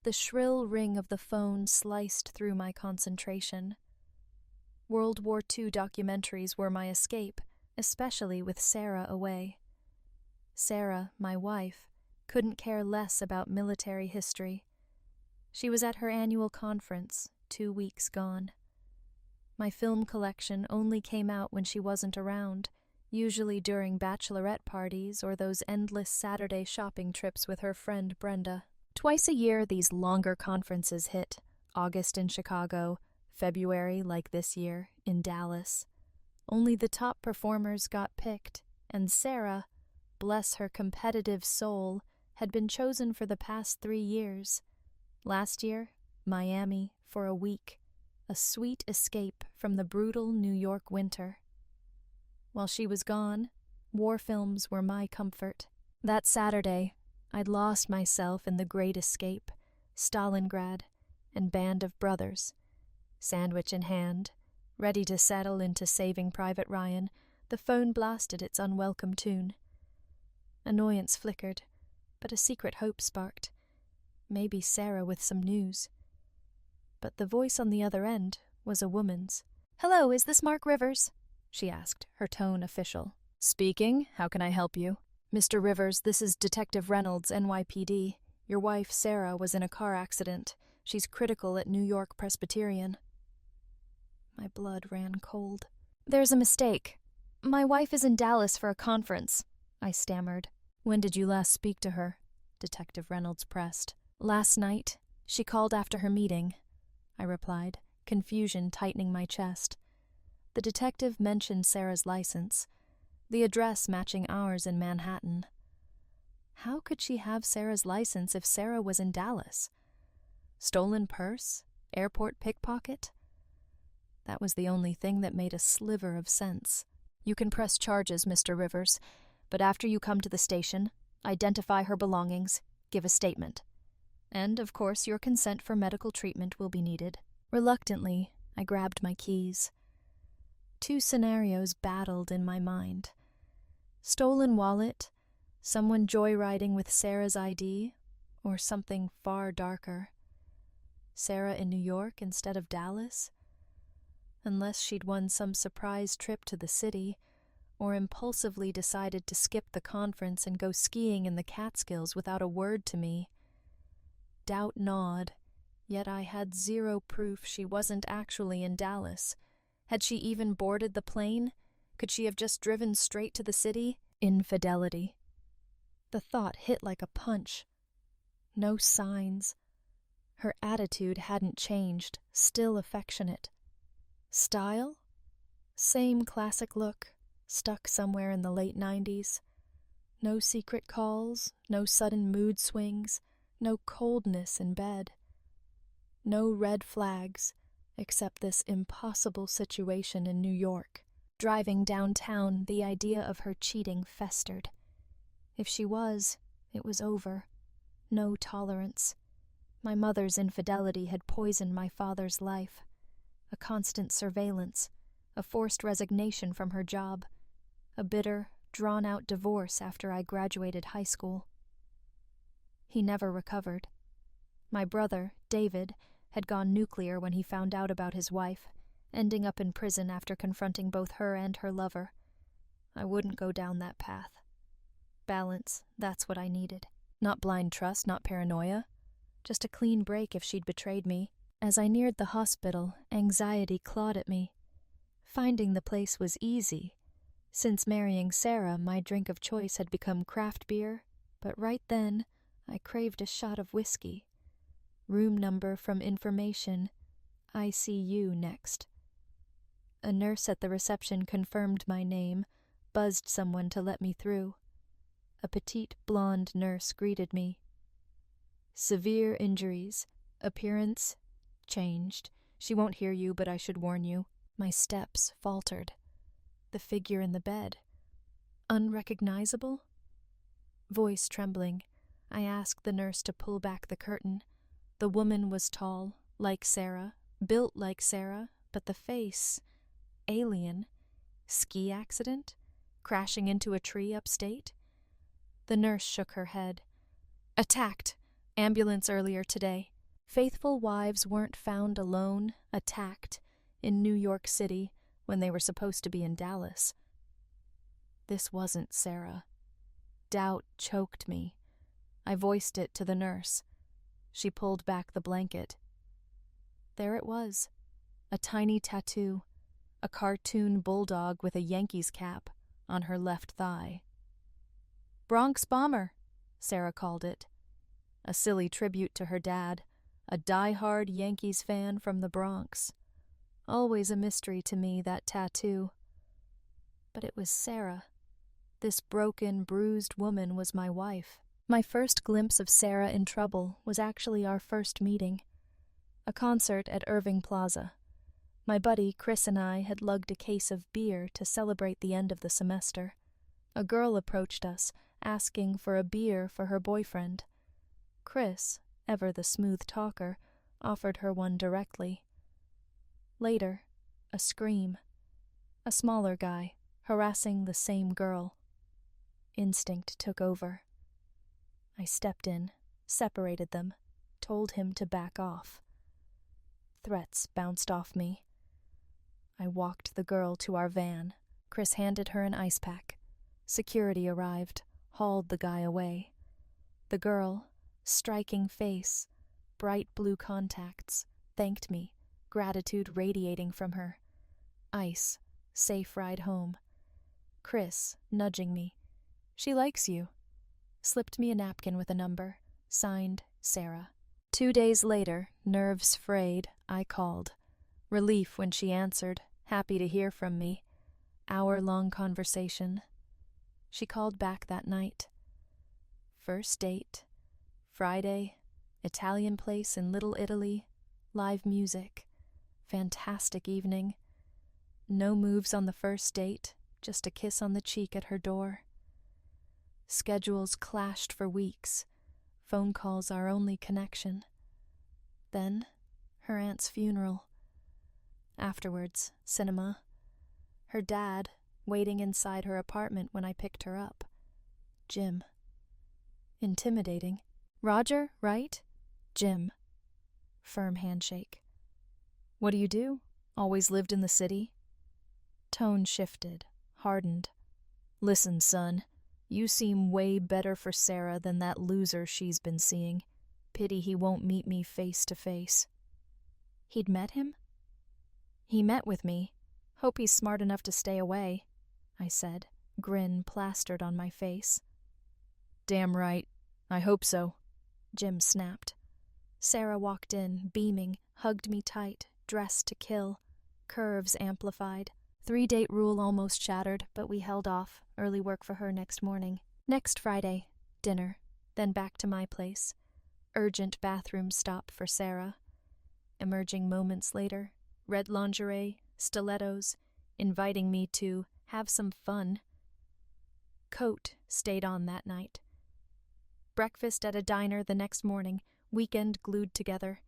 The shrill ring of the phone sliced through my concentration. World War II documentaries were my escape, especially with Sarah away. Sarah, my wife, couldn't care less about military history. She was at her annual conference, 2 weeks gone. My film collection only came out when she wasn't around, usually during bachelorette parties or those endless Saturday shopping trips with her friend Brenda. Twice a year these longer conferences hit, August in Chicago, February, like this year, in Dallas. Only the top performers got picked, and Sarah, bless her competitive soul, had been chosen for the past 3 years. Last year, Miami, for a week, a sweet escape from the brutal New York winter. While she was gone, war films were my comfort. That Saturday, I'd lost myself in The Great Escape, Stalingrad, and Band of Brothers. Sandwich in hand, ready to settle into Saving Private Ryan, the phone blasted its unwelcome tune. Annoyance flickered, but a secret hope sparked. Maybe Sarah with some news. But the voice on the other end was a woman's. "Hello, is this Mark Rivers?" she asked, her tone official. "Speaking. How can I help you?" "Mr. Rivers, this is Detective Reynolds, NYPD. Your wife, Sarah, was in a car accident. She's critical at New York Presbyterian." My blood ran cold. "There's a mistake. My wife is in Dallas for a conference," I stammered. "When did you last speak to her?" Detective Reynolds pressed. "Last night. She called after her meeting," I replied, confusion tightening my chest. The detective mentioned Sarah's license, the address matching ours in Manhattan. How could she have Sarah's license if Sarah was in Dallas? Stolen purse? Airport pickpocket? That was the only thing that made a sliver of sense. "You can press charges, Mr. Rivers, but after you come to the station, identify her belongings, give a statement. And, of course, your consent for medical treatment will be needed." Reluctantly, I grabbed my keys. 2 scenarios battled in my mind. Stolen wallet, someone joyriding with Sarah's ID, or something far darker. Sarah in New York instead of Dallas? Unless she'd won some surprise trip to the city, or impulsively decided to skip the conference and go skiing in the Catskills without a word to me. Doubt gnawed, yet I had 0 proof she wasn't actually in Dallas. Had she even boarded the plane? Could she have just driven straight to the city? Infidelity. The thought hit like a punch. No signs. Her attitude hadn't changed, still affectionate. Style? Same classic look, stuck somewhere in the late 90s. No secret calls, no sudden mood swings, no coldness in bed. No red flags, except this impossible situation in New York. Driving downtown, the idea of her cheating festered. If she was, it was over. No tolerance. My mother's infidelity had poisoned my father's life. A constant surveillance, a forced resignation from her job, a bitter, drawn-out divorce after I graduated high school. He never recovered. My brother, David, had gone nuclear when he found out about his wife, ending up in prison after confronting both her and her lover. I wouldn't go down that path. Balance, that's what I needed. Not blind trust, not paranoia. Just a clean break if she'd betrayed me. As I neared the hospital, anxiety clawed at me. Finding the place was easy. Since marrying Sarah, my drink of choice had become craft beer, but right then, I craved a shot of whiskey. Room number from information, ICU next. A nurse at the reception confirmed my name, buzzed someone to let me through. A petite blonde nurse greeted me. "Severe injuries. Appearance changed. She won't hear you, but I should warn you." My steps faltered. The figure in the bed. Unrecognizable? Voice trembling, I asked the nurse to pull back the curtain. The woman was tall, like Sarah, built like Sarah, but the face... alien. Ski accident? Crashing into a tree upstate? The nurse shook her head. "Attacked. Ambulance earlier today. Faithful wives weren't found alone, attacked, in New York City when they were supposed to be in Dallas. This wasn't Sarah. Doubt choked me. I voiced it to the nurse. She pulled back the blanket. There it was, a tiny tattoo, a cartoon bulldog with a Yankees cap on her left thigh. Bronx Bomber, Sarah called it. A silly tribute to her dad, a die-hard Yankees fan from the Bronx. Always a mystery to me, that tattoo. But it was Sarah. This broken, bruised woman was my wife. My first glimpse of Sarah in trouble was actually our first meeting. A concert at Irving Plaza. My buddy Chris and I had lugged a case of beer to celebrate the end of the semester. A girl approached us, asking for a beer for her boyfriend. Chris, ever the smooth talker, offered her one directly. Later, a scream. A smaller guy, harassing the same girl. Instinct took over. I stepped in, separated them, told him to back off. Threats bounced off me. I walked the girl to our van. Chris handed her an ice pack. Security arrived, hauled the guy away. The girl, striking face, bright blue contacts, thanked me, gratitude radiating from her. Ice, safe ride home. Chris, nudging me. She likes you. Slipped me a napkin with a number, signed Sarah. 2 days later, nerves frayed, I called. Relief when she answered, happy to hear from me. Hour-long conversation. She called back that night. First date. Friday. Italian place in Little Italy. Live music. Fantastic evening. No moves on the first date, just a kiss on the cheek at her door. Schedules clashed for weeks. Phone calls our only connection. Then, her aunt's funeral. Afterwards, cinema. Her dad, waiting inside her apartment when I picked her up. Jim. Intimidating. Roger, right? Jim. Firm handshake. What do you do? Always lived in the city? Tone shifted, hardened. Listen, son. You seem way better for Sarah than that loser she's been seeing. Pity he won't meet me face to face. He'd met him? He met with me. Hope he's smart enough to stay away, I said, grin plastered on my face. Damn right. I hope so, Jim snapped. Sarah walked in, beaming, hugged me tight, dressed to kill. Curves amplified. 3-date rule almost shattered, but we held off. Early work for her next morning. Next Friday, dinner, then back to my place. Urgent bathroom stop for Sarah. Emerging moments later, red lingerie, stilettos, inviting me to have some fun. Coat stayed on that night. Breakfast at a diner the next morning, weekend glued together.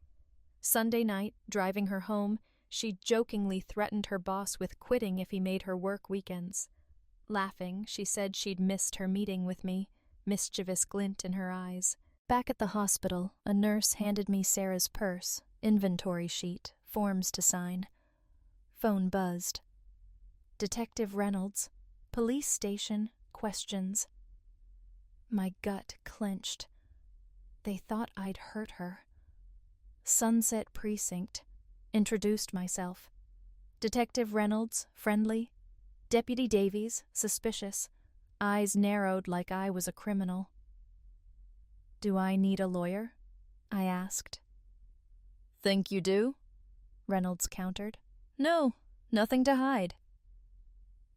Sunday night, driving her home, she jokingly threatened her boss with quitting if he made her work weekends. Laughing, she said she'd missed her meeting with me, mischievous glint in her eyes. Back at the hospital, a nurse handed me Sarah's purse, inventory sheet, forms to sign. Phone buzzed. Detective Reynolds. Police station. Questions. My gut clenched. They thought I'd hurt her. Sunset Precinct. Introduced myself. Detective Reynolds, friendly. Deputy Davies, suspicious. Eyes narrowed like I was a criminal. Do I need a lawyer? I asked. Think you do? Reynolds countered. No, nothing to hide.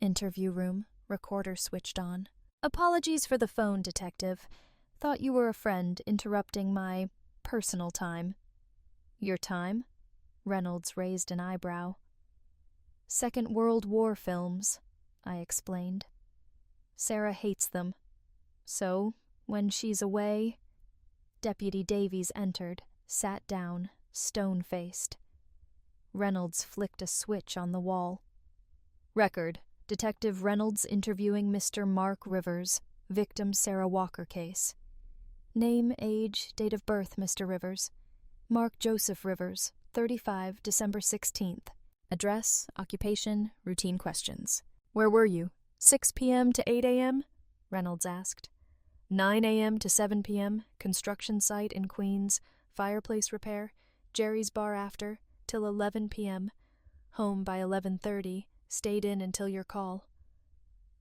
Interview room, recorder switched on. Apologies for the phone, detective. Thought you were a friend interrupting my personal time. Your time? Reynolds raised an eyebrow. Second World War films, I explained. Sarah hates them. So, when she's away... Deputy Davies entered, sat down, stone-faced. Reynolds flicked a switch on the wall. Record. Detective Reynolds interviewing Mr. Mark Rivers, victim Sarah Walker case. Name, age, date of birth, Mr. Rivers. Mark Joseph Rivers, 35, December 16th. Address, occupation, routine questions. Where were you? 6 p.m. to 8 a.m.? Reynolds asked. 9 a.m. to 7 p.m., construction site in Queens, fireplace repair, Jerry's bar after, till 11 p.m., home by 11:30, stayed in until your call.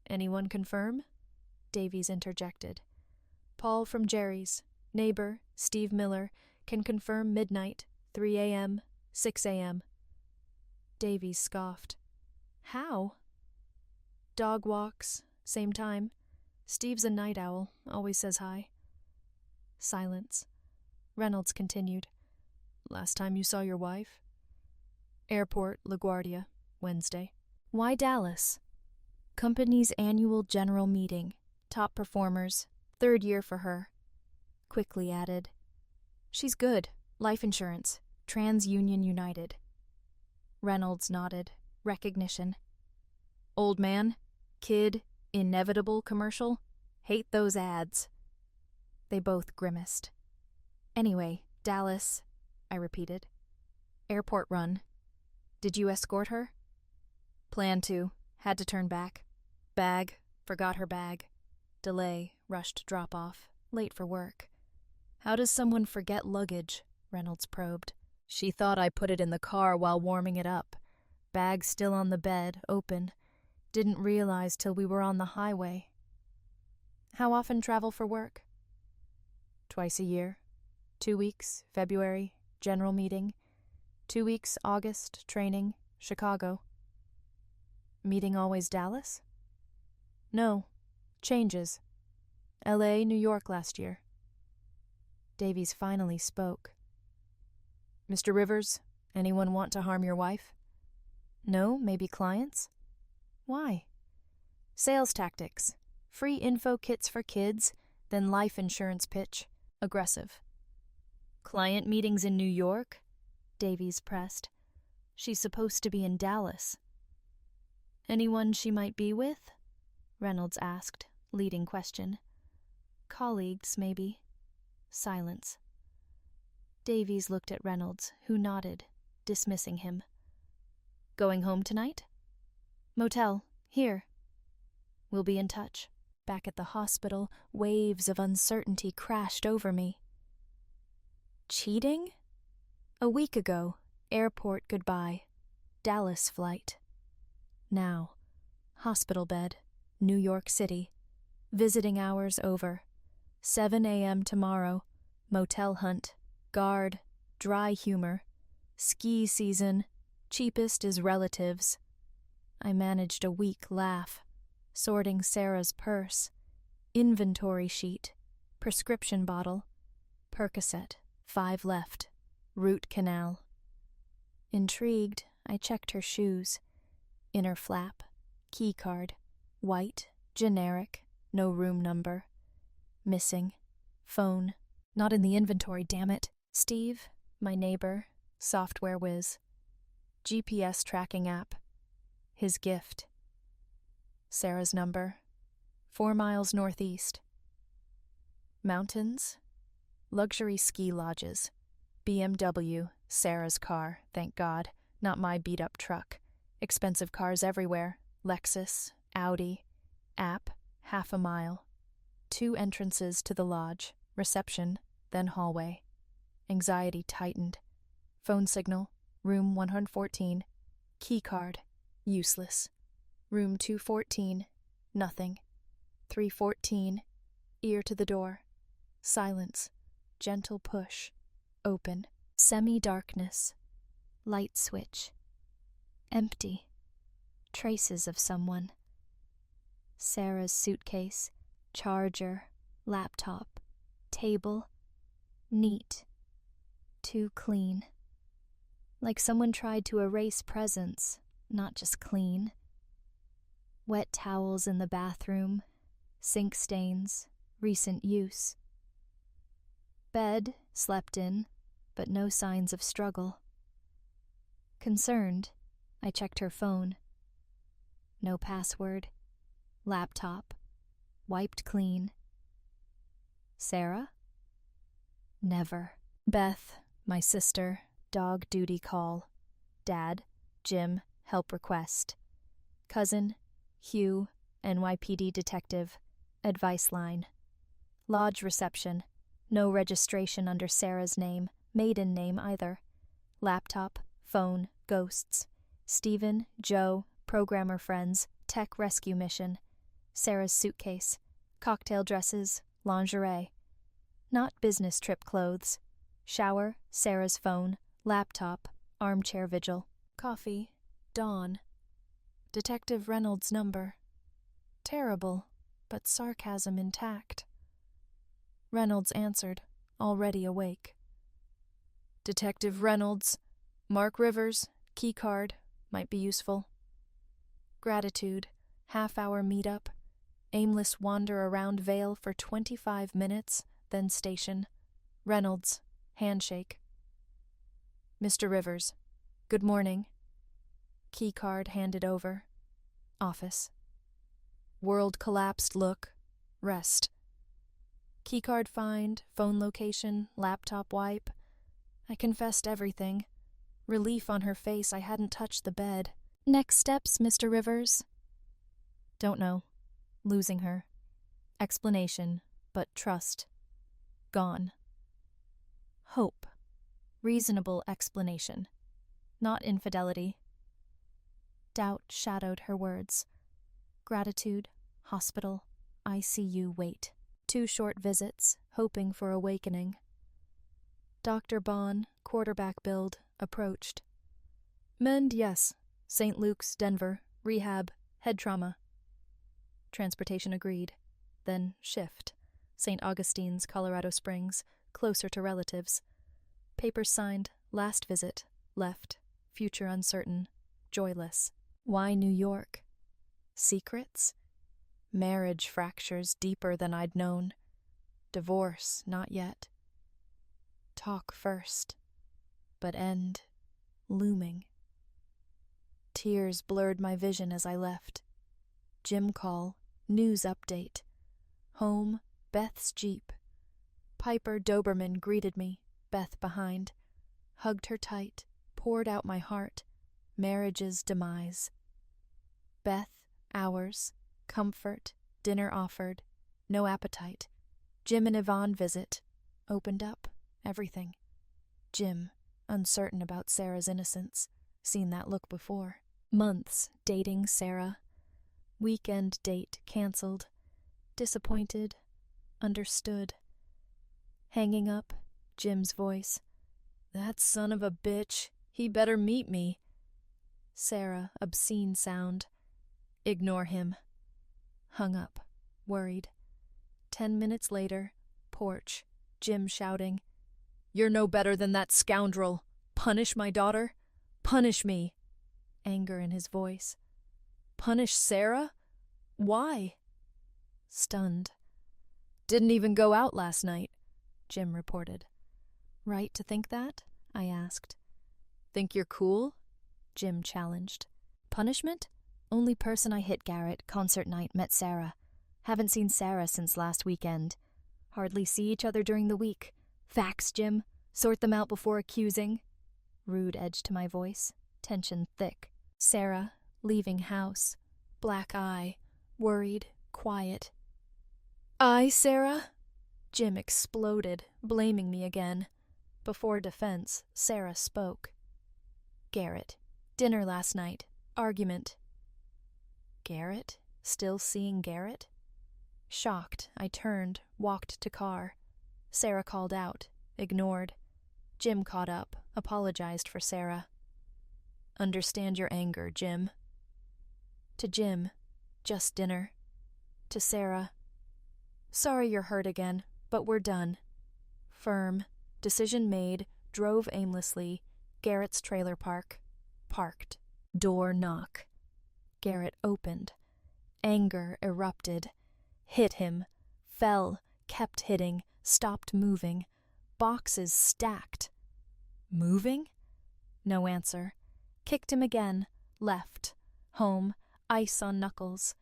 Anyone confirm? Davies interjected. Paul from Jerry's, neighbor, Steve Miller, can confirm midnight, 3 a.m., 6 a.m. Davies scoffed. How? Dog walks, same time. Steve's a night owl, always says hi. Silence. Reynolds continued. Last time you saw your wife? Airport, LaGuardia, Wednesday. Why Dallas? Company's annual general meeting. Top performers. 3rd year for her. Quickly added. She's good. Life insurance. TransUnion United. Reynolds nodded. Recognition. Old man? Kid? Inevitable commercial? Hate those ads. They both grimaced. Anyway, Dallas, I repeated. Airport run. Did you escort her? Planned to. Had to turn back. Bag. Forgot her bag. Delay. Rushed drop-off. Late for work. How does someone forget luggage? Reynolds probed. She thought I put it in the car while warming it up. Bag still on the bed, open. Didn't realize till we were on the highway. How often travel for work? Twice a year. 2 weeks, February, general meeting. 2 weeks, August, training, Chicago. Meeting always Dallas? No. Changes. L.A., New York last year. Davies finally spoke. Mr. Rivers, anyone want to harm your wife? No, maybe clients? Why? Sales tactics. Free info kits for kids, then life insurance pitch. Aggressive. Client meetings in New York? Davies pressed. She's supposed to be in Dallas. Anyone she might be with? Reynolds asked, leading question. Colleagues, maybe. Silence. Davies looked at Reynolds, who nodded, dismissing him. Going home tonight? Motel, here. We'll be in touch. Back at the hospital, waves of uncertainty crashed over me. Cheating? A week ago, airport goodbye. Dallas flight. Now, hospital bed, New York City. Visiting hours over. 7 a.m. tomorrow. Motel hunt. Guard. Dry humor. Ski season. Cheapest is relatives. I managed a weak laugh. Sorting Sarah's purse. Inventory sheet. Prescription bottle. Percocet. 5 left. Root canal. Intrigued, I checked her shoes. Inner flap. Key card. White. Generic. No room number. Missing. Phone. Not in the inventory, damn it. Steve, my neighbor, software whiz. GPS tracking app. His gift. Sarah's number. 4 miles northeast. Mountains. Luxury ski lodges. BMW, Sarah's car, thank God, not my beat-up truck. Expensive cars everywhere. Lexus, Audi. App, 1/2 mile. 2 entrances to the lodge. Reception, then hallway. Anxiety tightened. Phone signal, room 114. Key card, useless. Room 214, nothing. 314, ear to the door. Silence, gentle push. Open. Semi-darkness. Light switch. Empty. Traces of someone. Sarah's suitcase. Charger. Laptop. Table. Neat. Too clean. Like someone tried to erase presence, not just clean. Wet towels in the bathroom. Sink stains. Recent use. Bed, slept in, but no signs of struggle. Concerned, I checked her phone. No password. Laptop. Wiped clean. Sarah? Never. Beth, my sister, dog duty call. Dad, Jim, help request. Cousin, Hugh, NYPD detective, advice line. Lodge reception, no registration under Sarah's name, maiden name either. Laptop, phone, ghosts. Stephen, Joe, programmer friends, tech rescue mission. Sarah's suitcase, cocktail dresses, lingerie. Not business trip clothes. Shower, Sarah's phone, laptop, armchair vigil. Coffee, dawn. Detective Reynolds' number. Terrible, but sarcasm intact. Reynolds answered, already awake. Detective Reynolds, Mark Rivers, keycard, might be useful. Gratitude, half-hour meetup, aimless wander around Vale for 25 minutes, then station. Reynolds, handshake. Mr. Rivers, good morning. Keycard handed over. Office. World collapsed look, rest. Keycard find, phone location, laptop wipe. I confessed everything. Relief on her face I hadn't touched the bed. Next steps, Mr. Rivers? Don't know. Losing her. Explanation, but trust. Gone. Hope. Reasonable explanation. Not infidelity. Doubt shadowed her words. Gratitude, hospital, ICU wait. 2 short visits, hoping for awakening. Dr. Bond, quarterback build, approached. Mend, yes. St. Luke's, Denver, rehab, head trauma. Transportation agreed. Then shift. St. Augustine's, Colorado Springs, closer to relatives. Papers signed, last visit, left, future uncertain, joyless. Why New York? Secrets? Marriage fractures deeper than I'd known. Divorce, not yet. Talk first, but end, looming. Tears blurred my vision as I left. Gym call, news update. Home, Beth's Jeep. Piper Doberman greeted me, Beth behind. Hugged her tight, poured out my heart. Marriage's demise. Beth, hours, comfort, dinner offered, no appetite. Jim and Yvonne visit, opened up, everything. Jim, uncertain about Sarah's innocence, seen that look before. Months dating Sarah. Weekend date canceled. Disappointed, understood. Hanging up, Jim's voice. That son of a bitch, he better meet me. Sarah, obscene sound. Ignore him. Hung up, worried. 10 minutes later, porch, Jim shouting, You're no better than that scoundrel. Punish my daughter? Punish me. Anger in his voice. Punish Sarah? Why? Stunned. Didn't even go out last night, Jim reported. Right to think that? I asked. Think you're cool? Jim challenged. Punishment? Only person I hit Garrett, concert night, met Sarah. Haven't seen Sarah since last weekend. Hardly see each other during the week. Facts, Jim. Sort them out before accusing. Rude edge to my voice. Tension thick. Sarah, leaving house. Black eye. Worried. Quiet. I, Sarah? Jim exploded, blaming me again. Before defense, Sarah spoke. Garrett. Dinner last night. Argument. Garrett? Still seeing Garrett? Shocked, I turned, walked to car. Sarah called out, ignored. Jim caught up, apologized for Sarah. Understand your anger, Jim. To Jim, just dinner. To Sarah, sorry you're hurt again, but we're done. Firm, decision made, drove aimlessly, Garrett's trailer park. Parked. Door knock. Garrett opened. Anger erupted. Hit him. Fell. Kept hitting. Stopped moving. Boxes stacked. Moving? No answer. Kicked him again. Left. Home. Ice on knuckles.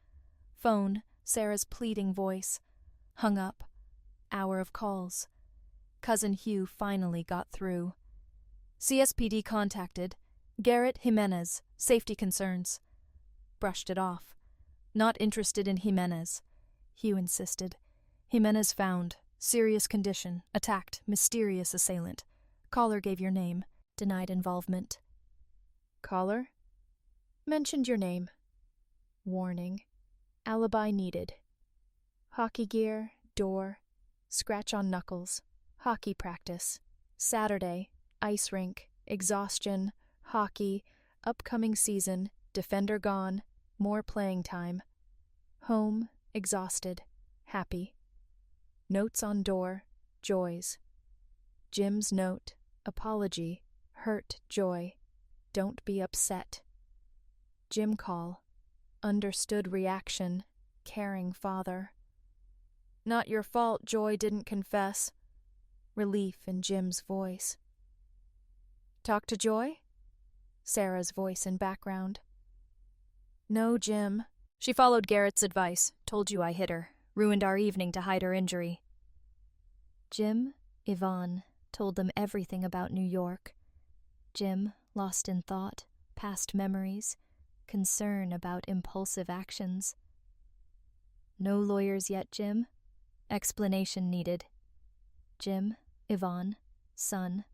Phone. Sarah's pleading voice. Hung up. Hour of calls. Cousin Hugh finally got through. CSPD contacted. Garrett Jimenez, safety concerns. Brushed it off. Not interested in Jimenez. Hugh insisted. Jimenez found. Serious condition. Attacked. Mysterious assailant. Caller gave your name. Denied involvement. Caller? Mentioned your name. Warning. Alibi needed. Hockey gear, door, scratch on knuckles, hockey practice, Saturday, ice rink, exhaustion, hockey, upcoming season, defender gone, more playing time. Home, exhausted, happy. Notes on door, joys. Jim's note, apology, hurt, joy. Don't be upset. Jim call, understood reaction, caring father. Not your fault Joy didn't confess. Relief in Jim's voice. Talk to Joy? Sarah's voice in background. No, Jim. She followed Garrett's advice. Told you I hit her. Ruined our evening to hide her injury. Jim, Yvonne, told them everything about New York. Jim, lost in thought, past memories, concern about impulsive actions. No lawyers yet, Jim? Explanation needed. Jim, Yvonne, son,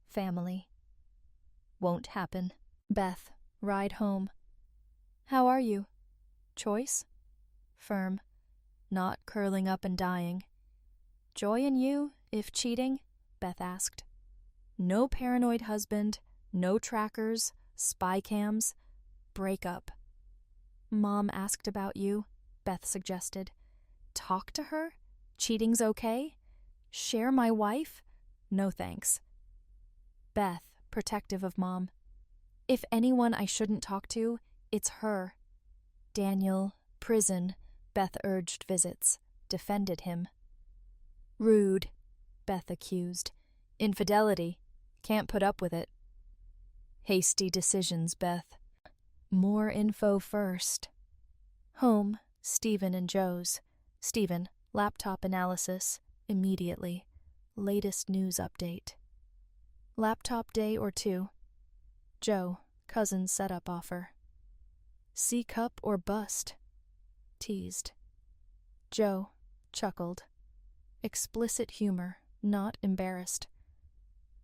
family. Won't happen. Beth, ride home. How are you? Choice? Firm. Not curling up and dying. Joy in you, if cheating? Beth asked. No paranoid husband, no trackers, spy cams. Break up. Mom asked about you, Beth suggested. Talk to her? Cheating's okay? Share my wife? No thanks. Beth, protective of Mom. If anyone I shouldn't talk to, it's her. Daniel, prison, Beth urged visits, defended him. Rude, Beth accused. Infidelity, can't put up with it. Hasty decisions, Beth. More info first. Home, Stephen and Joe's. Stephen, laptop analysis, immediately. Latest news update. Laptop day or two. Joe, cousin's setup offer. C cup or bust? Teased. Joe, chuckled. Explicit humor, not embarrassed.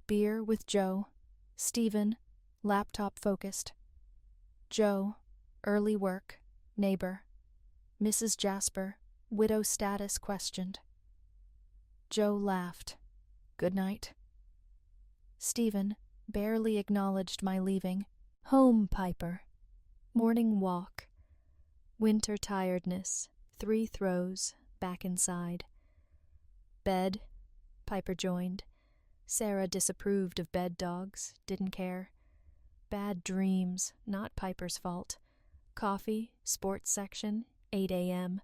Beer with Joe. Stephen, laptop focused. Joe, early work, neighbor. Mrs. Jasper, widow status questioned. Joe laughed. Good night. Stephen barely acknowledged my leaving. Home, Piper. Morning walk. Winter tiredness. 3 throws, back inside. Bed, Piper joined. Sarah disapproved of bed dogs, didn't care. Bad dreams, not Piper's fault. Coffee, sports section, 8 a.m.,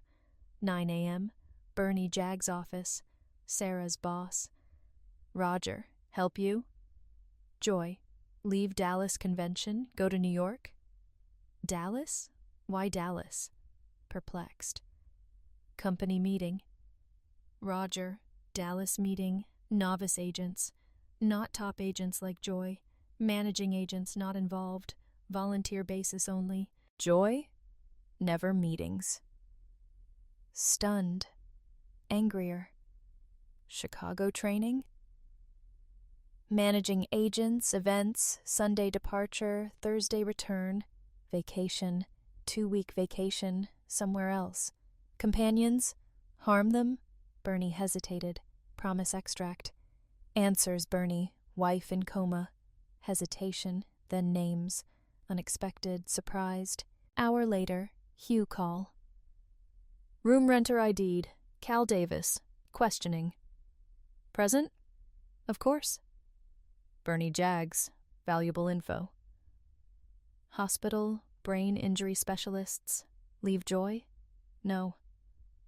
9 a.m., Bernie Jagg's office, Sarah's boss. Roger, help you? Joy, leave Dallas convention, go to New York? Dallas? Why Dallas? Perplexed. Company meeting. Roger, Dallas meeting, novice agents. Not top agents like Joy. Managing agents not involved. Volunteer basis only. Joy? Never meetings. Stunned. Angrier. Chicago training? Managing agents, events, Sunday departure, Thursday return, vacation, 2-week vacation, somewhere else. Companions? Harm them? Bernie hesitated. Promise extract. Answers Bernie, wife in coma. Hesitation, then names. Unexpected, surprised. Hour later, Hugh call. Room renter ID'd. Cal Davis. Questioning. Present? Of course. Bernie Jags. Valuable info. Hospital, brain injury specialists. Leave Joy? No.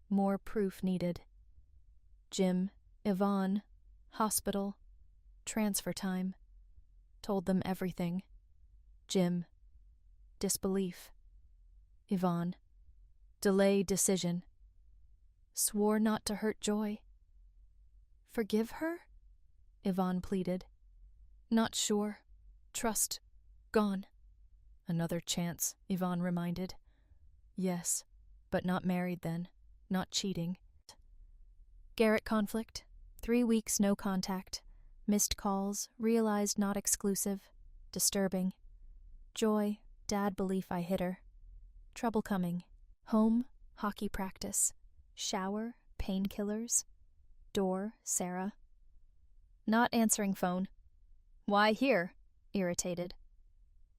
More proof needed. Jim, Yvonne, hospital, transfer time. Told them everything. Jim, disbelief. Yvonne, delay decision. Swore not to hurt Joy. Forgive her? Yvonne pleaded. Not sure. Trust. Gone. Another chance, Yvonne reminded. Yes, but not married then. Not cheating. Garrett conflict. 3 weeks no contact. Missed calls, realized not exclusive. Disturbing. Joy, dad belief I hit her. Trouble coming. Home, hockey practice. Shower, painkillers. Door, Sarah. Not answering phone. Why here? Irritated.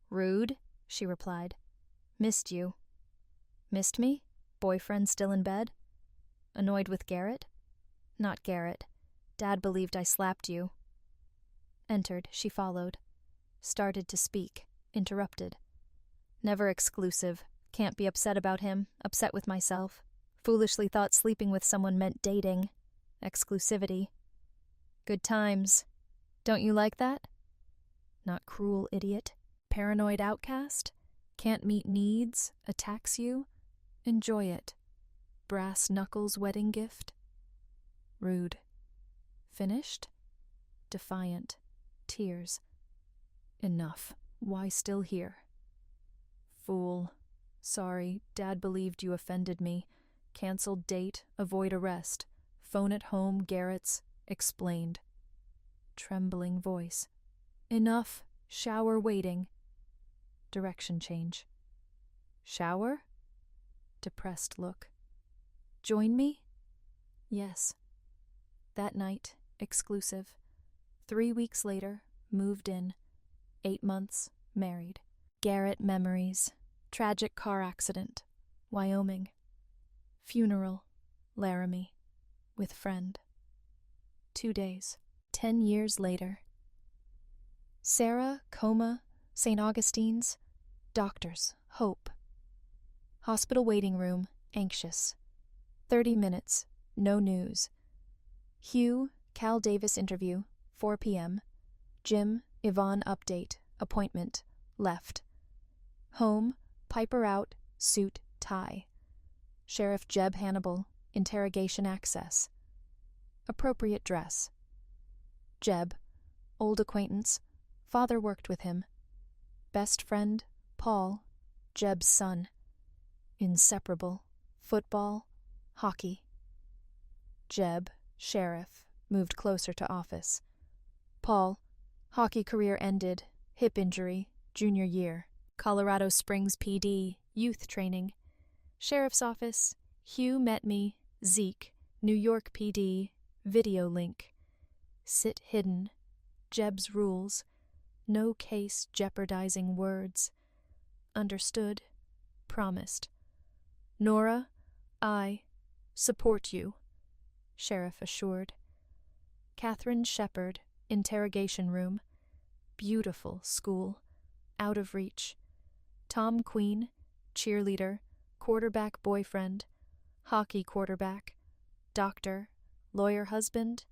Rude, she replied. Missed you. Missed me? Boyfriend still in bed? Annoyed with Garrett? Not Garrett. Dad believed I slapped you. Entered, she followed. Started to speak. Interrupted. Never exclusive. Can't be upset about him. Upset with myself. Foolishly thought sleeping with someone meant dating. Exclusivity. Good times. Don't you like that? Not cruel idiot. Paranoid outcast? Can't meet needs? Attacks you? Enjoy it. Brass knuckles wedding gift? Rude. Finished? Defiant. Tears. Enough. Why still here? Fool. Sorry, Dad believed you offended me. Cancelled date, avoid arrest. Phone at home, Garrett's. Explained. Trembling voice. Enough. Shower waiting. Direction change. Shower? Depressed look. Join me? Yes. That night, exclusive. 3 weeks later, moved in. 8 months, married. Garrett memories. Tragic car accident. Wyoming. Funeral. Laramie. With friend. 2 days. 10 years later. Sarah, coma, St. Augustine's. Doctors, hope. Hospital waiting room, anxious. 30 minutes, no news. Hugh, Cal Davis interview, 4 p.m. Jim, Yvonne update, appointment, left. Home, Piper out, suit, tie. Sheriff Jeb Hannibal, interrogation access. Appropriate dress. Jeb, old acquaintance, father worked with him. Best friend, Paul, Jeb's son. Inseparable, football, hockey. Jeb, sheriff, moved closer to office. Paul, hockey career ended, hip injury, junior year. Colorado Springs PD, youth training. Sheriff's office, Hugh met me, Zeke, New York PD, video link. Sit hidden, Jeb's rules, no case jeopardizing words. Understood, promised. Nora, I support you, sheriff assured. Catherine Shepard, interrogation room. Beautiful school, out of reach. Tom Queen, cheerleader, quarterback boyfriend, hockey quarterback, doctor, lawyer husband,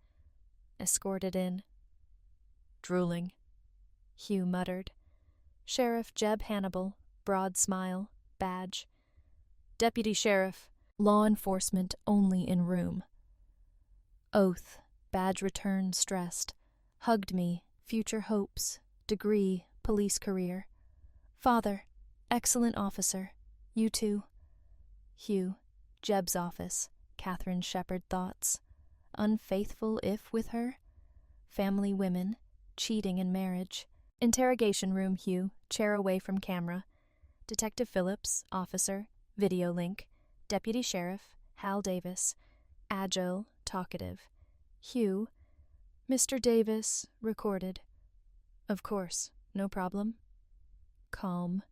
escorted in. Drooling, Hugh muttered. Sheriff Jeb Hannibal, broad smile, badge. Deputy Sheriff, law enforcement only in room. Oath, badge return stressed. Hugged me, future hopes, degree, police career. Father, excellent officer, you too. Hugh, Jeb's office, Catherine Shepard thoughts. Unfaithful if with her? Family women, cheating in marriage. Interrogation room Hugh, chair away from camera. Detective Phillips, officer, video link. Deputy Sheriff, Hal Davis. Agile, talkative. Hugh, Mr. Davis, recorded. Of course, no problem. Calm.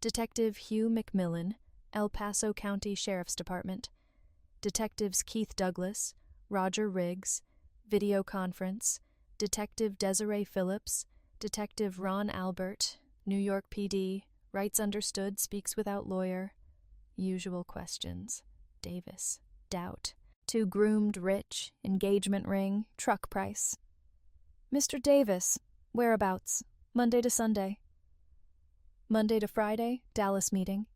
Detective Hugh McMillan, El Paso County Sheriff's Department. Detectives Keith Douglas, Roger Riggs, video conference. Detective Desiree Phillips, Detective Ron Albert, New York PD, rights understood, speaks without lawyer. Usual questions. Davis. Doubt. Too groomed, rich, engagement ring, truck price. Mr. Davis, whereabouts? Monday to Sunday. Monday to Friday, Dallas meeting.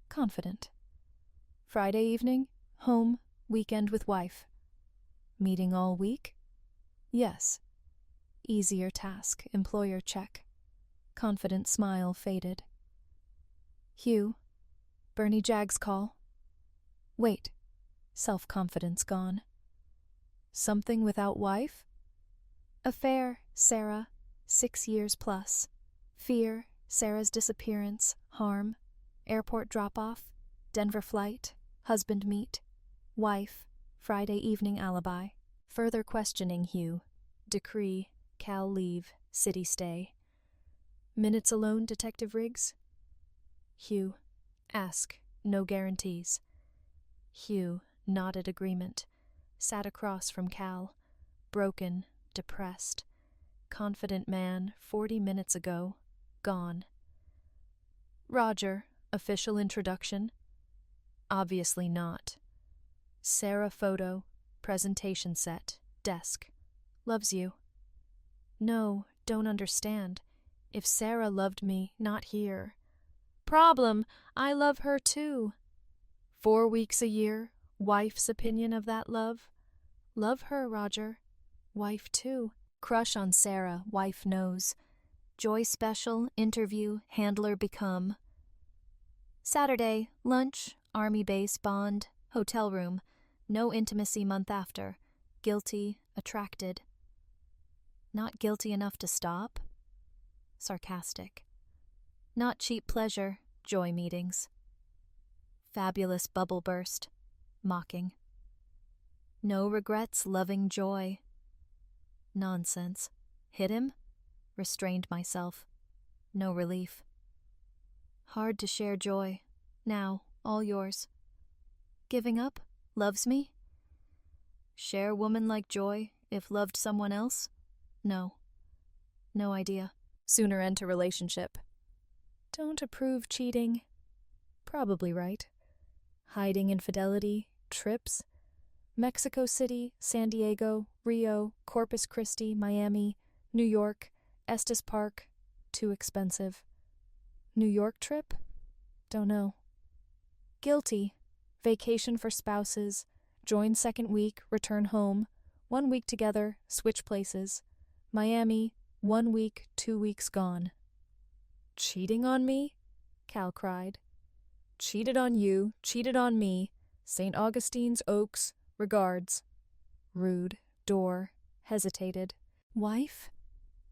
Confident. Friday evening, home, weekend with wife. Meeting all week? Yes. Easier task, employer check. Confident smile faded. Hugh, Bernie Jagg's call. Wait, self-confidence gone. Something without wife? Affair, Sarah, 6 years plus. Fear, Sarah's disappearance, harm. Airport drop-off, Denver flight, husband meet. Wife, Friday evening alibi. Further questioning Hugh. Decree, Cal leave, city stay. Minutes alone, Detective Riggs? Hugh, ask, no guarantees. Hugh nodded agreement, sat across from Cal, broken, depressed. Confident man, 40 minutes ago, gone. Roger, official introduction? Obviously not. Sarah photo, presentation set, desk. Loves you. No, don't understand. If Sarah loved me, not here. Problem, I love her too. 4 weeks a year, wife's opinion of that love? Love her, Roger. Wife too. Crush on Sarah, wife knows. Joy special, interview, handler become. Saturday, lunch, army base, bond, hotel room. No intimacy month after. Guilty, attracted. Not guilty enough to stop? Sarcastic. Not cheap pleasure, joy meetings. Fabulous bubble burst, mocking. No regrets, loving joy. Nonsense. Hit him? Restrained myself. No relief. Hard to share joy. Now, all yours. Giving up? Loves me? Share woman like joy, if loved someone else? No. No idea. Sooner enter relationship. Don't approve cheating. Probably right. Hiding infidelity, trips. Mexico City, San Diego, Rio, Corpus Christi, Miami, New York, Estes Park. Too expensive. New York trip? Don't know. Guilty. Vacation for spouses. Join second week, return home. 1 week together, switch places. Miami, 1 week, 2 weeks gone. Cheating on me? Cal cried. Cheated on you, cheated on me. St. Augustine's, Oaks, regards. Rude, door, hesitated. Wife?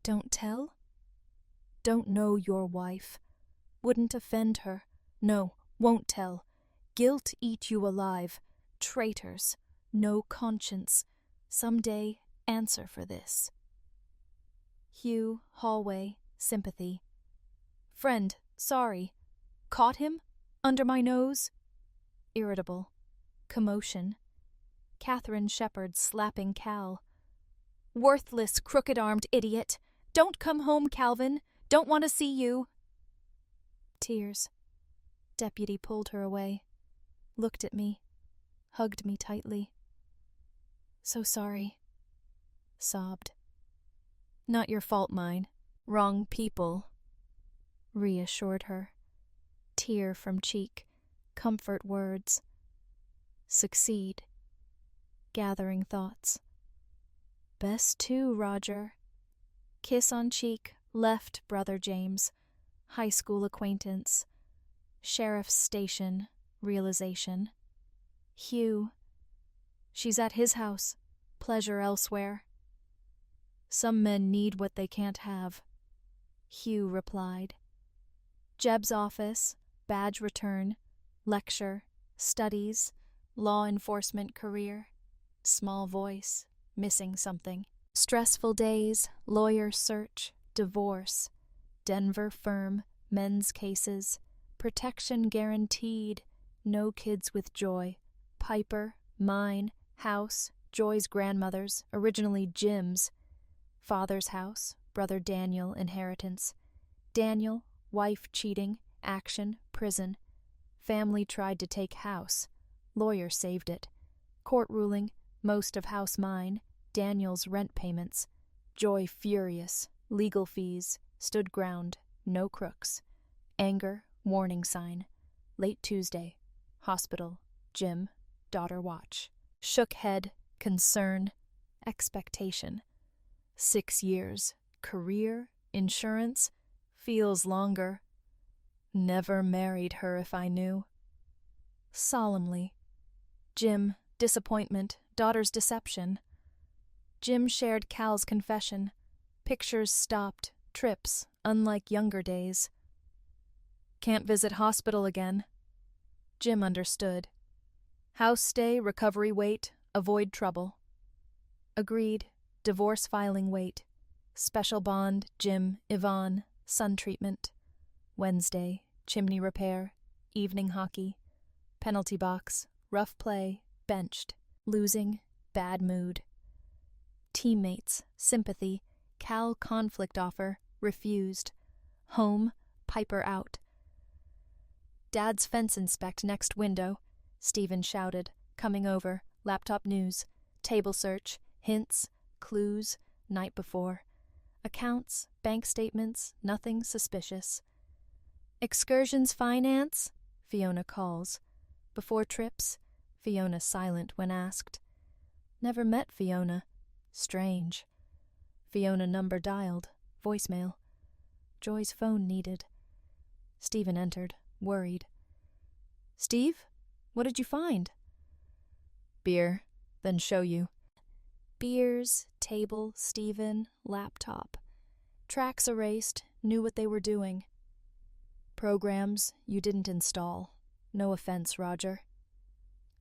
Don't tell? Don't know your wife. Wouldn't offend her. No, won't tell. Guilt eat you alive. Traitors. No conscience. Someday answer for this. Hugh, hallway, sympathy. Friend, sorry. Caught him? Under my nose? Irritable. Commotion. Catherine Shepherd slapping Cal. Worthless, crooked-armed idiot. Don't come home, Calvin. Don't want to see you. Tears. Deputy pulled her away. Looked at me. Hugged me tightly. So sorry. Sobbed. Not your fault, mine. Wrong people. Reassured her. Tear from cheek. Comfort words. Succeed. Gathering thoughts. Best too, Roger. Kiss on cheek, left, brother James. High school acquaintance. Sheriff's station, realization. Hugh. She's at his house. Pleasure elsewhere. Some men need what they can't have. Hugh replied. Jeb's office, badge return, lecture, studies, law enforcement career. Small voice, missing something. Stressful days, lawyer search, divorce. Denver firm, men's cases. Protection guaranteed. No kids with Joy. Piper, mine, house, Joy's grandmother's, originally Jim's. Father's house, brother Daniel, inheritance. Daniel, wife cheating, action, prison. Family tried to take house. Lawyer saved it. Court ruling, most of house mine. Daniel's rent payments. Joy furious, legal fees, stood ground, no crooks. Anger, warning sign. Late Tuesday. Hospital. Jim. Daughter watch. Shook head. Concern. Expectation. 6 years. Career, insurance, feels longer. Never married her if I knew. Solemnly. Jim, disappointment, daughter's deception. Jim shared Cal's confession. Pictures stopped, trips, unlike younger days. Can't visit hospital again. Jim understood. House stay, recovery wait, avoid trouble. Agreed, divorce filing wait. Special bond, Jim, Yvonne, sun treatment. Wednesday, chimney repair, evening hockey. Penalty box, rough play, benched. Losing, bad mood. Teammates, sympathy, Cal conflict offer, refused. Home, Piper out. Dad's fence inspect next window, Stephen shouted, coming over, laptop news, table search, hints, clues, night before. Accounts, bank statements, nothing suspicious. Excursions finance? Fiona calls. Before trips, Fiona silent when asked. Never met Fiona. Strange. Fiona number dialed. Voicemail. Joy's phone needed. Stephen entered, worried. Steve? What did you find? Beer, then show you. Beers, table, Stephen, laptop. Tracks erased, knew what they were doing. Programs you didn't install. No offense, Roger.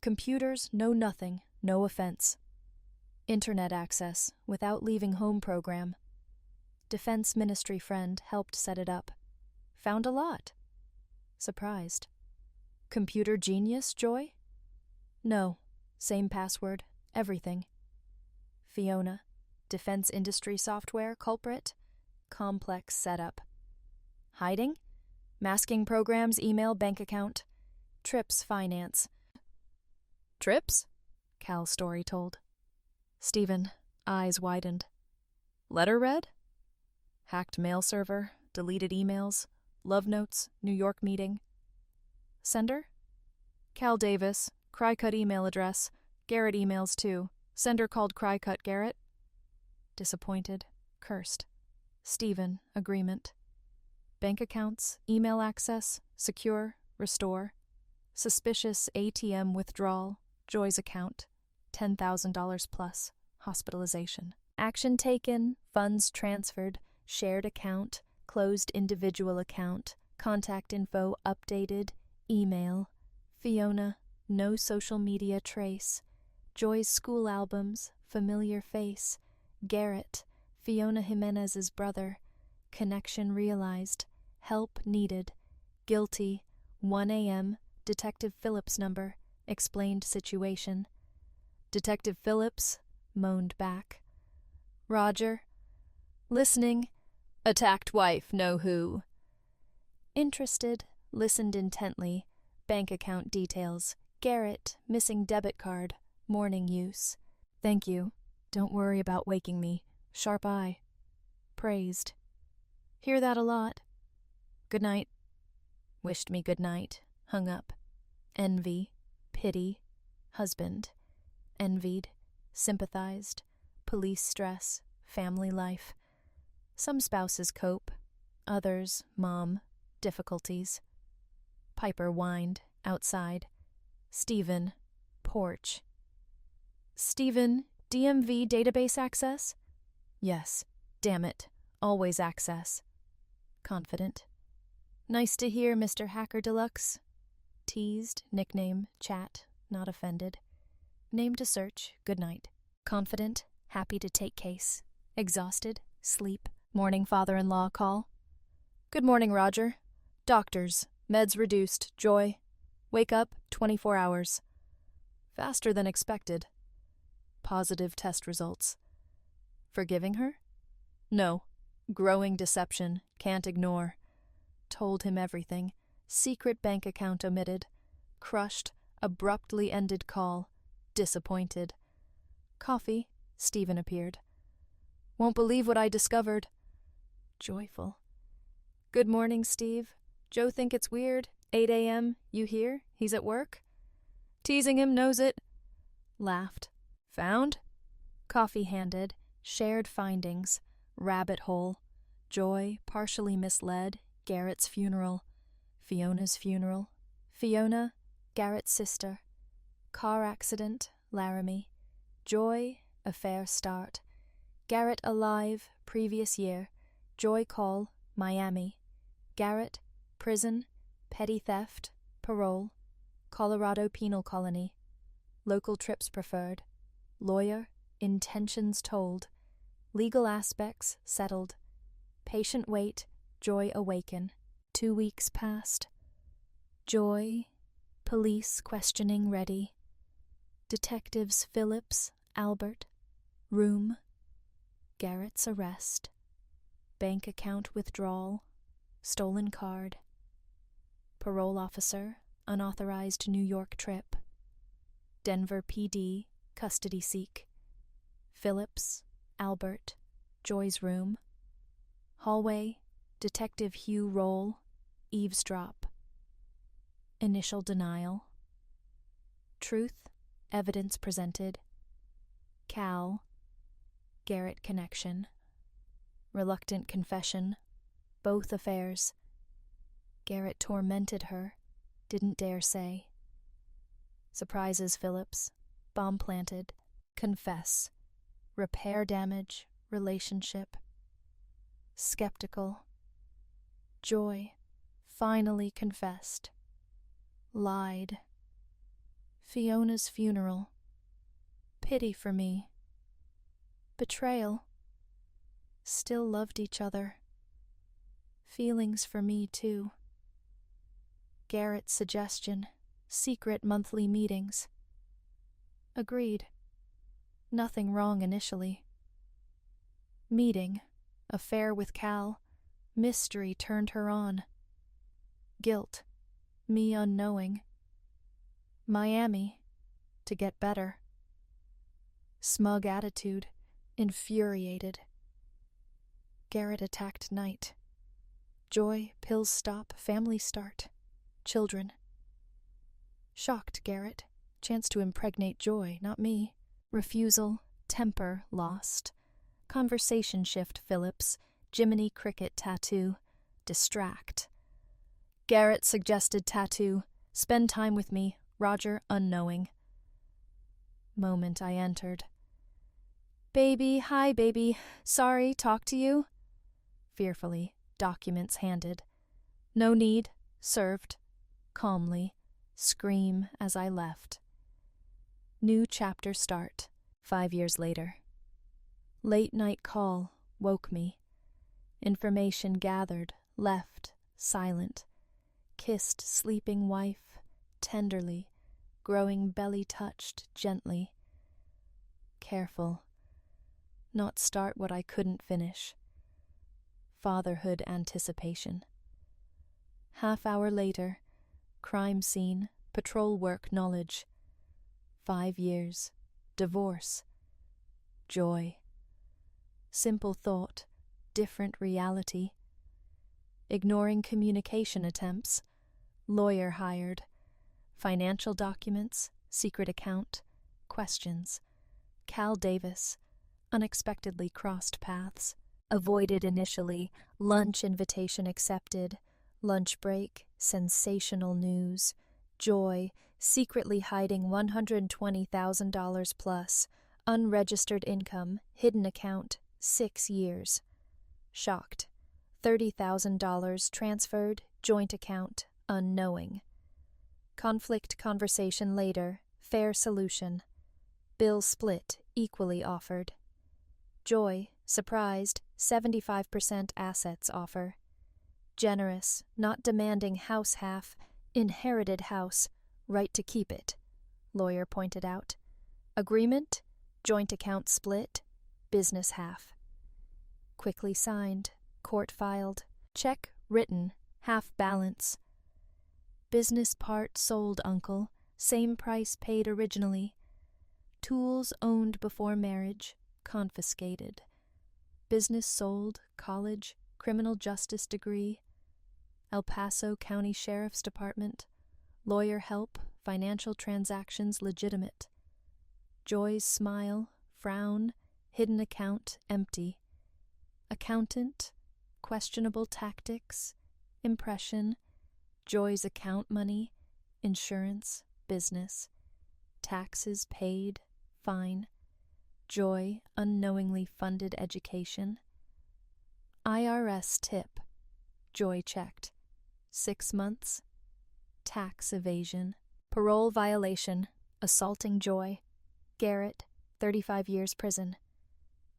Computers, no nothing, no offense. Internet access, without leaving home program. Defense Ministry friend helped set it up. Found a lot. Surprised. Computer genius, Joy? No. Same password, everything. Fiona. Defense industry software culprit? Complex setup. Hiding? Masking programs, email, bank account. Trips finance. Trips? Cal's story told. Stephen, eyes widened. Letter read? Hacked mail server, deleted emails, love notes, New York meeting. Sender? Cal Davis, Crycut email address, Garrett emails too. Sender called Crycut Garrett. Disappointed, cursed. Stephen, agreement. Bank accounts, email access, secure, restore. Suspicious ATM withdrawal, Joy's account, $10,000 plus, hospitalization. Action taken, funds transferred, shared account, closed individual account, contact info updated, email. Fiona, no social media trace. Joy's school albums, familiar face. Garrett, Fiona Jimenez's brother. Connection realized. Help needed. Guilty. 1 a.m. Detective Phillips number. Explained situation. Detective Phillips moaned back. Roger. Listening. Attacked wife, know who. Interested. Listened intently. Bank account details. Garrett, missing debit card. Morning use. Thank you. Don't worry about waking me. Sharp eye. Praised. Hear that a lot. Good night. Wished me good night. Hung up. Envy. Pity. Husband. Envied. Sympathized. Police stress. Family life. Some spouses cope. Others, mom. Difficulties. Piper whined. Outside. Stephen. Porch. Stephen, DMV database access? Yes. Damn it. Always access. Confident. Nice to hear, Mr. Hacker Deluxe. Teased, nickname, chat, not offended. Name to search, good night. Confident, happy to take case. Exhausted, sleep, morning father-in-law call. Good morning, Roger. Doctors, meds reduced, Joy. Wake up, 24 hours. Faster than expected. Positive test results. Forgiving her? No. Growing deception, can't ignore. Told him everything. Secret bank account omitted. Crushed, abruptly ended call. Disappointed. Coffee, Stephen appeared. Won't believe what I discovered. Joyful. Good morning, Steve. Joe think it's weird. 8 a.m., you here? He's at work? Teasing him, knows it. Laughed. Found? Coffee handed. Shared findings, rabbit hole, Joy, partially misled, Garrett's funeral, Fiona's funeral, Fiona, Garrett's sister, car accident, Laramie, Joy, affair start, Garrett alive, previous year, Joy call, Miami, Garrett, prison, petty theft, parole, Colorado penal colony, local trips preferred, lawyer, intentions told, legal aspects settled, patient wait, Joy awaken. 2 weeks passed. Joy, police questioning ready. Detectives Phillips, Albert, room, Garrett's arrest, bank account withdrawal, stolen card, parole officer, unauthorized New York trip, Denver PD, custody seek, Phillips, Albert, Joy's room, hallway, Detective Hugh roll, eavesdrop, initial denial, truth, evidence presented, Cal, Garrett connection, reluctant confession, both affairs, Garrett tormented her, didn't dare say, surprises Phillips, bomb planted, confess, repair damage, relationship, skeptical, Joy, finally confessed, lied, Fiona's funeral, pity for me, betrayal, still loved each other, feelings for me too, Garrett's suggestion, secret monthly meetings, agreed, nothing wrong initially, meeting, affair with Cal, mystery turned her on, guilt, me unknowing, Miami, to get better, smug attitude, infuriated, Garrett attacked night, Joy, pills stop, family start, children, shocked Garrett, chance to impregnate Joy, not me, refusal, temper lost, conversation shift Phillips, Jiminy Cricket tattoo, distract. Garrett suggested tattoo, spend time with me, Roger unknowing. Moment I entered. Baby, hi baby, sorry, talk to you? Fearfully, documents handed. No need, served. Calmly, scream as I left. New chapter start, 5 years later. Late night call, woke me. Information gathered, left, silent. Kissed sleeping wife, tenderly, growing belly touched gently. Careful. Not start what I couldn't finish. Fatherhood anticipation. Half-hour later, crime scene, patrol work knowledge. 5 years, divorce. Joy. Simple thought, different reality. Ignoring communication attempts. Lawyer hired. Financial documents, secret account, questions. Cal Davis. Unexpectedly crossed paths. Avoided initially, lunch invitation accepted. Lunch break, sensational news. Joy, secretly hiding $120,000 plus. Unregistered income, hidden account, 6 years. Shocked. $30,000 transferred, joint account, unknowing. Conflict conversation later, fair solution. Bill split, equally offered. Joy, surprised, 75% assets offer. Generous, not demanding house half, inherited house, right to keep it, lawyer pointed out. Agreement, joint account split, business half. Quickly signed, court filed, check written, half balance. Business part sold, uncle, same price paid originally. Tools owned before marriage, confiscated. Business sold, college, criminal justice degree. El Paso County Sheriff's Department, lawyer help, financial transactions legitimate. Joy's smile, frown, hidden account empty. Accountant, questionable tactics, impression, Joy's account money, insurance, business, taxes paid, fine, Joy unknowingly funded education. IRS tip, Joy checked, 6 months, tax evasion, parole violation, assaulting Joy, Garrett, 35 years prison.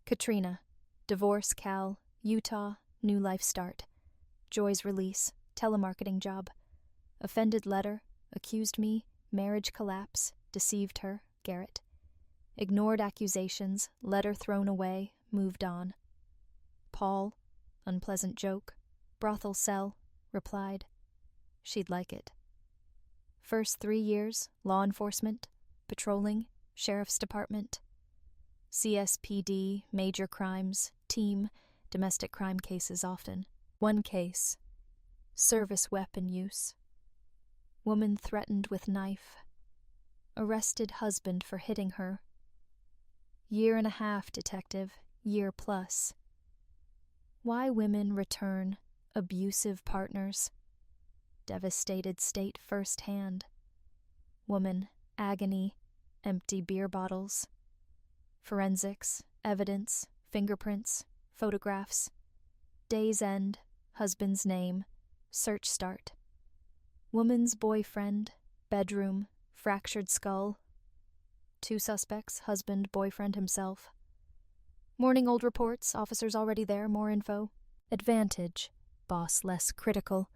Katrina, divorce Cal, Utah, new life start. Joy's release, telemarketing job. Offended letter, accused me, marriage collapse, deceived her, Garrett. Ignored accusations, letter thrown away, moved on. Paul, unpleasant joke, brothel cell, replied. She'd like it. First 3 years, law enforcement, patrolling, sheriff's department. CSPD, major crimes, team, domestic crime cases often. 1 case, service weapon use. Woman threatened with knife. Arrested husband for hitting her. 1.5 detective, year plus. Why women return, abusive partners. Devastated state firsthand. Woman, agony, empty beer bottles. Forensics, evidence, fingerprints, photographs. Day's end, husband's name, search start. Woman's boyfriend, bedroom, fractured skull. 2 suspects, husband, boyfriend himself. Morning old reports, officers already there, more info. Advantage, boss less critical.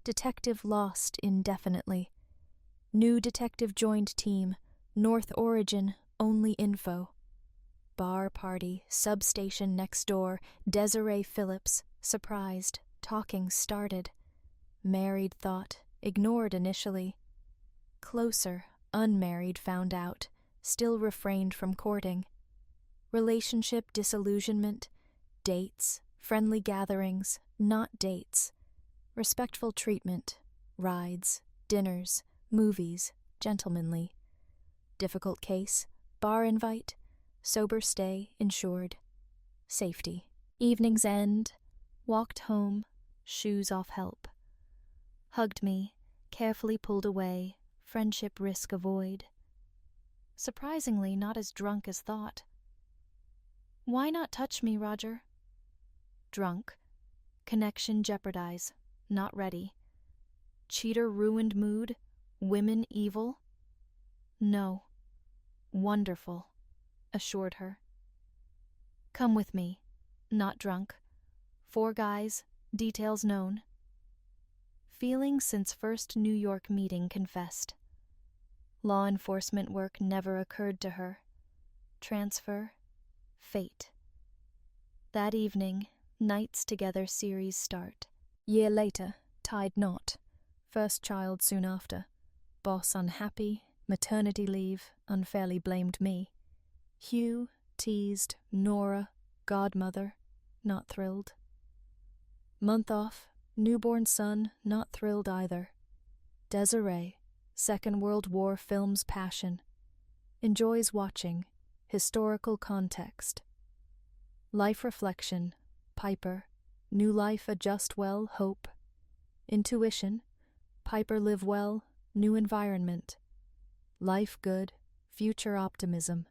Detective lost indefinitely. New detective joined team, North origin, only info. Bar party, substation next door, Desiree Phillips, surprised, talking started. Married thought, ignored initially. Closer, unmarried found out, still refrained from courting. Relationship disillusionment, dates, friendly gatherings, not dates. Respectful treatment, rides, dinners, movies, gentlemanly. Difficult case, bar invite, sober stay, insured. Safety. Evening's end, walked home, shoes off help. Hugged me, carefully pulled away, friendship risk avoid. Surprisingly not as drunk as thought. Why not touch me, Roger? Drunk. Connection jeopardize. Not ready. Cheater ruined mood. Women evil. No. Wonderful, assured her. Come with me. Not drunk. 4 guys. Details known. Feeling since first New York meeting confessed. Law enforcement work never occurred to her. Transfer. Fate. That evening, nights together series start. Year later, tied knot. First child soon after. Boss unhappy, maternity leave, unfairly blamed me. Hugh, teased, Nora, godmother, not thrilled. Month off, newborn son, not thrilled either. Desiree, Second World War films passion. Enjoys watching, historical context. Life reflection, Piper, new life adjust well, hope. Intuition, Piper live well, new environment. Life good, future optimism.